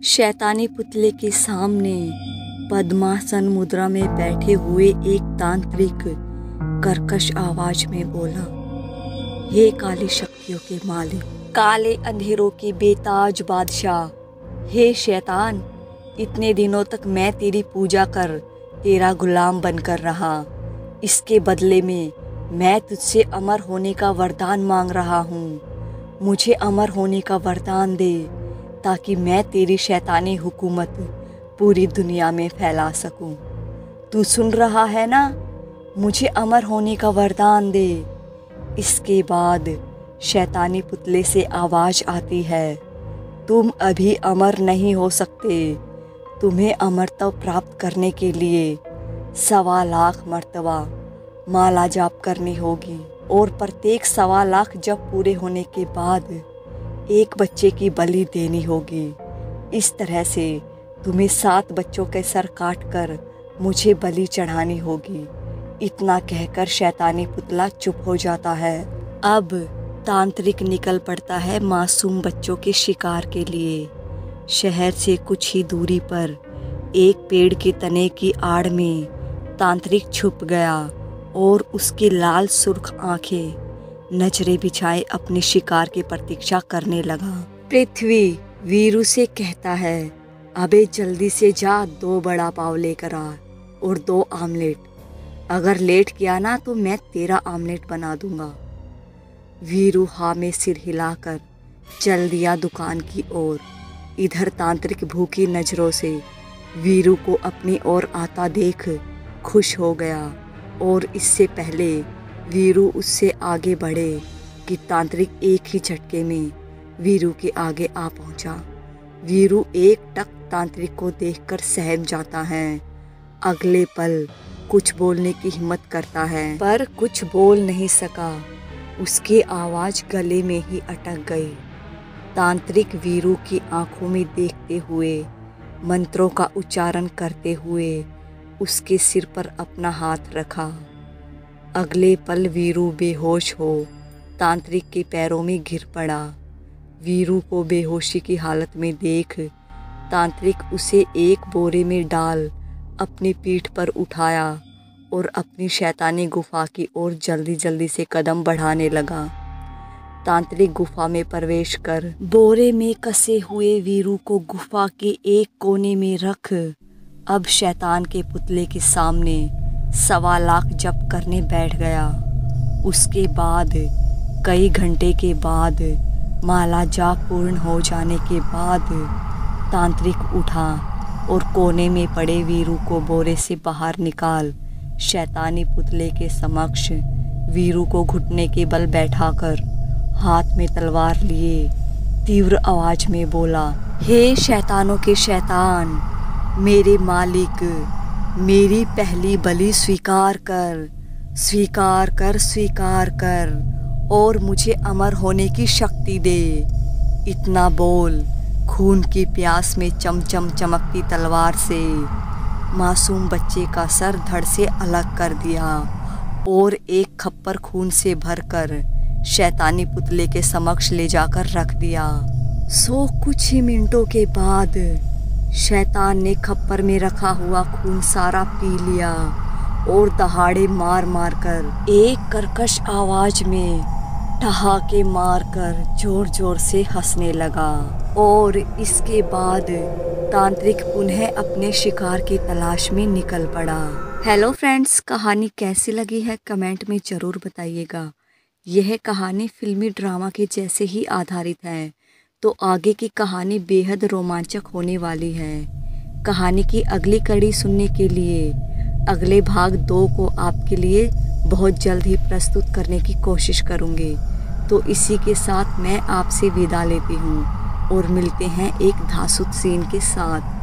शैतानी पुतले के सामने पद्मासन मुद्रा में बैठे हुए एक तांत्रिक कर्कश आवाज में बोला, हे काली शक्तियों के मालिक, काले अंधेरों के बेताज बादशाह, हे शैतान, इतने दिनों तक मैं तेरी पूजा कर तेरा गुलाम बनकर रहा। इसके बदले में मैं तुझसे अमर होने का वरदान मांग रहा हूँ। मुझे अमर होने का वरदान दे ताकि मैं तेरी शैतानी हुकूमत पूरी दुनिया में फैला सकूं। तू सुन रहा है ना? मुझे अमर होने का वरदान दे। इसके बाद शैतानी पुतले से आवाज़ आती है, तुम अभी अमर नहीं हो सकते। तुम्हें अमरत्व प्राप्त करने के लिए 1.25 लाख मर्तबा माला जाप करनी होगी और प्रत्येक 1.25 लाख जप पूरे होने के बाद एक बच्चे की बलि देनी होगी। इस तरह से तुम्हें 7 बच्चों के सर काट कर मुझे बलि चढ़ानी होगी। इतना कहकर शैतानी पुतला चुप हो जाता है। अब तांत्रिक निकल पड़ता है मासूम बच्चों के शिकार के लिए। शहर से कुछ ही दूरी पर एक पेड़ के तने की आड़ में तांत्रिक छुप गया और उसकी लाल सुर्ख आंखें नजरें बिछाए अपने शिकार की प्रतीक्षा करने लगा। पृथ्वी वीरू से कहता है, अबे जल्दी से जा 2 बड़ा पाव लेकर आ और 2 आमलेट। अगर लेट किया ना तो मैं तेरा आमलेट बना दूंगा। वीरू हाँ में सिर हिलाकर चल दिया दुकान की ओर। इधर तांत्रिक भूखी नजरों से वीरू को अपनी ओर आता देख खुश हो गया और इससे पहले वीरू उससे आगे बढ़े कि तांत्रिक एक ही झटके में वीरू के आगे आ पहुंचा। वीरू एक टक तांत्रिक को देखकर सहम जाता है। अगले पल कुछ बोलने की हिम्मत करता है पर कुछ बोल नहीं सका। उसकी आवाज़ गले में ही अटक गई। तांत्रिक वीरू की आंखों में देखते हुए मंत्रों का उच्चारण करते हुए उसके सिर पर अपना हाथ रखा। अगले पल वीरू बेहोश हो तांत्रिक के पैरों में गिर पड़ा। वीरू को बेहोशी की हालत में देख तांत्रिक उसे एक बोरे में डाल अपनी पीठ पर उठाया और अपनी शैतानी गुफा की ओर जल्दी जल्दी से कदम बढ़ाने लगा। तांत्रिक गुफा में प्रवेश कर बोरे में कसे हुए वीरू को गुफा के एक कोने में रख अब शैतान के पुतले के सामने 1.25 लाख जप करने बैठ गया। उसके बाद कई घंटे के बाद माला जाप पूर्ण हो जाने के बाद तांत्रिक उठा और कोने में पड़े वीरू को बोरे से बाहर निकाल शैतानी पुतले के समक्ष वीरू को घुटने के बल बैठाकर हाथ में तलवार लिए तीव्र आवाज में बोला, हे शैतानों के शैतान, मेरे मालिक, मेरी पहली बलि स्वीकार कर, स्वीकार कर, स्वीकार कर और मुझे अमर होने की शक्ति दे। इतना बोल खून की प्यास में चमचम चमकती तलवार से मासूम बच्चे का सर धड़ से अलग कर दिया और एक खप्पर खून से भरकर शैतानी पुतले के समक्ष ले जाकर रख दिया। सो कुछ ही मिनटों के बाद शैतान ने खप्पर में रखा हुआ खून सारा पी लिया और दहाड़े मार मार कर एक कर्कश आवाज में ठहाके मारकर जोर जोर से हंसने लगा और इसके बाद तांत्रिक पुनः अपने शिकार की तलाश में निकल पड़ा। हेलो फ्रेंड्स, कहानी कैसी लगी है कमेंट में ज़रूर बताइएगा। यह कहानी फिल्मी ड्रामा के जैसे ही आधारित है, तो आगे की कहानी बेहद रोमांचक होने वाली है। कहानी की अगली कड़ी सुनने के लिए अगले भाग 2 को आपके लिए बहुत जल्द ही प्रस्तुत करने की कोशिश करूँगी। तो इसी के साथ मैं आपसे विदा लेती हूँ और मिलते हैं एक धांसू सीन के साथ।